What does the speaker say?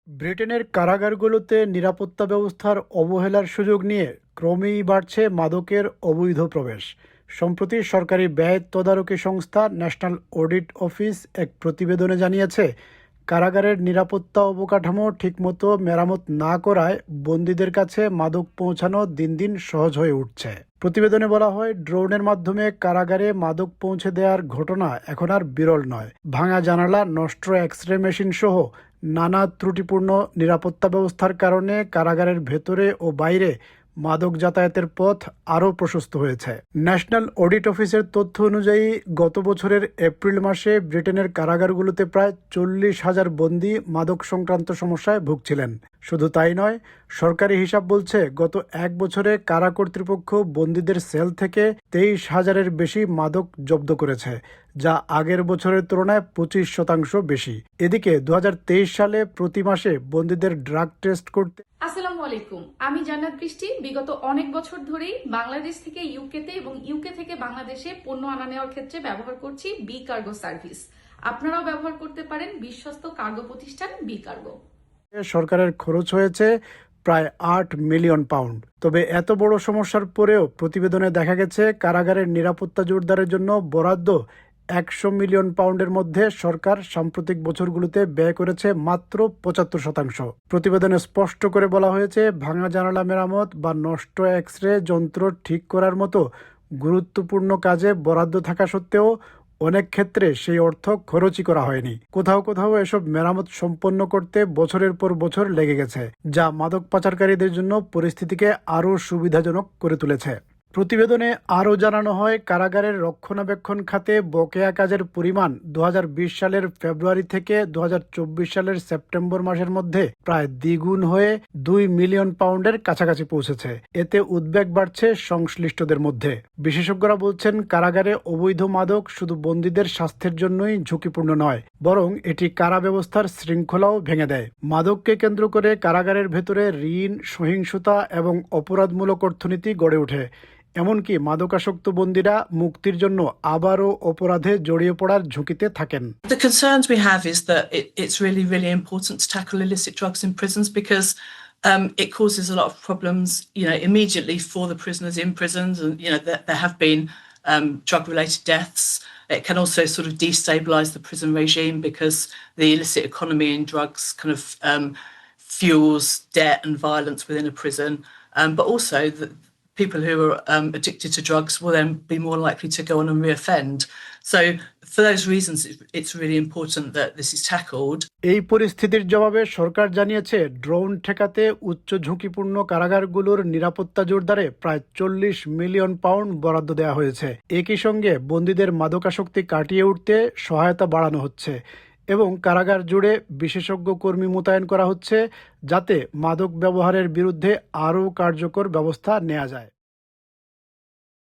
ব্রিটেনের কারাগারগুলোতে নিরাপত্তা ব্যবস্থার অবহেলার সুযোগ নিয়ে ক্রমেই বাড়ছে মাদকের অবৈধ প্রবেশ। সম্প্রতি সরকারি ব্যয় তদারকি সংস্থা ন্যাশনাল অডিট অফিস এক প্রতিবেদনে জানিয়েছে, কারাগারের নিরাপত্তা অবকাঠামো ঠিকমতো মেরামত না করায় বন্দীদের কাছে মাদক পৌঁছানো দিন দিন সহজ হয়ে উঠছে। প্রতিবেদনে বলা হয়, ড্রোনের মাধ্যমে কারাগারে মাদক পৌঁছে দেওয়ার ঘটনা এখন আর বিরল নয়। ভাঙা জানালা, নষ্ট এক্স-রে মেশিন সহ নানা ত্রুটিপূর্ণ নিরাপত্তা ব্যবস্থার কারণে কারাগারের ভেতরে ও বাইরে মাদক যাতায়াতের পথ আরও প্রশস্ত হয়েছে। ন্যাশনাল অডিট অফিসের তথ্য অনুযায়ী গত বছরের এপ্রিল মাসে ব্রিটেনের কারাগারগুলোতে প্রায় 40,000 বন্দী মাদক সংক্রান্ত সমস্যায় ভুগছিলেন। শুধু তাই নয়, সরকারি হিসাব বলছে গত এক বছরে কারা কর্তৃপক্ষ বন্দীদের সেল থেকে 23,000-এর বেশি মাদক জব্দ করেছে, যা আগের বছরের তুলনায় 25% বেশি। এদিকে 2023 সালে প্রতি মাসে বন্দীদের ড্রাগ টেস্ট করতে। আসসালামু আলাইকুম, আমি জান্নাত বৃষ্টি। বিগত অনেক বছর ধরেই বাংলাদেশ থেকে ইউকেতে এবং ইউকে থেকে বাংলাদেশে পণ্য আনা নেওয়ার ক্ষেত্রে ব্যবহার করছি বি কার্গো সার্ভিস। আপনারাও ব্যবহার করতে পারেন বিশ্বস্ত কার্গো প্রতিষ্ঠান বি কার্গো। সরকারের খরচ হয়েছে প্রায় 8 মিলিয়ন পাউন্ড। তবে এত বড় সমস্যার পরেও প্রতিবেদনে দেখা গেছে, কারাগারের নিরাপত্তা জোরদারের জন্য বরাদ্দ 100 মিলিয়ন পাউন্ডের মধ্যে সরকার সাম্প্রতিক বছরগুলোতে ব্যয় করেছে মাত্র 75%। প্রতিবেদনে স্পষ্ট করে বলা হয়েছে, ভাঙা জানালা মেরামত বা নষ্ট এক্স-রে যন্ত্র ঠিক করার মতো গুরুত্বপূর্ণ কাজে বরাদ্দ থাকা সত্ত্বেও অনেক ক্ষেত্রে সেই অর্থ খরচই করা হয়নি। কোথাও কোথাও এসব মেরামত সম্পন্ন করতে বছরের পর বছর লেগে গেছে, যা মাদক পাচারকারীদের জন্য পরিস্থিতিকে আরও সুবিধাজনক করে তুলেছে। প্রতিবেদনে আরও জানানো হয়, কারাগারের রক্ষণাবেক্ষণ খাতে বকেয়া কাজের পরিমাণ 2020 সালের ফেব্রুয়ারি থেকে 2024 সালের সেপ্টেম্বর মাসের মধ্যে প্রায় দ্বিগুণ হয়ে 2 মিলিয়ন পাউন্ডের কাছাকাছি পৌঁছেছে। এতে উদ্বেগ বাড়ছে সংশ্লিষ্টদের মধ্যে। বিশেষজ্ঞরা বলছেন, কারাগারে অবৈধ মাদক শুধু বন্দীদের স্বাস্থ্যের জন্যই ঝুঁকিপূর্ণ নয়, বরং এটি কারা ব্যবস্থার শৃঙ্খলাও ভেঙে দেয়। মাদককে কেন্দ্র করে কারাগারের ভেতরে ঋণ, সহিংসতা এবং অপরাধমূলক অর্থনীতি গড়ে ওঠে। এমনকি মাদকাসক্ত বন্দীরা মুক্তির জন্য আবারও অপরাধে জড়িয়ে পড়ার ঝুঁকিতে থাকেন। The concerns we have is that it's really important to tackle illicit drugs in prisons because it causes a lot of problems, immediately for the prisoners in prisons, and there have been drug-related deaths. It can also sort of destabilise the prison regime because the illicit economy in drugs kind of fuels debt and violence within a prison, but also people who are addicted to drugs will then be more likely to go on and reoffend. So for those reasons, it's really important that this is tackled. এই পরিস্থিতির জবাবে সরকার জানিয়েছে, drone ঠেকাতে উচ্চ ঝুঁকিপূর্ণ কারাগারগুলোর নিরাপত্তা জোরদারে প্রায় 40 million pound বরাদ্দ দেওয়া হয়েছে। একই সঙ্গে বন্দীদের মাদকাসক্তি কাটিয়ে উঠতে সহায়তা বাড়ানো হচ্ছে এবং কারাগার জুড়ে বিশেষজ্ঞ কর্মী মোতায়েন করা হচ্ছে, যাতে মাদক ব্যবহারের বিরুদ্ধে আরও কার্যকর ব্যবস্থা নেওয়া যায়।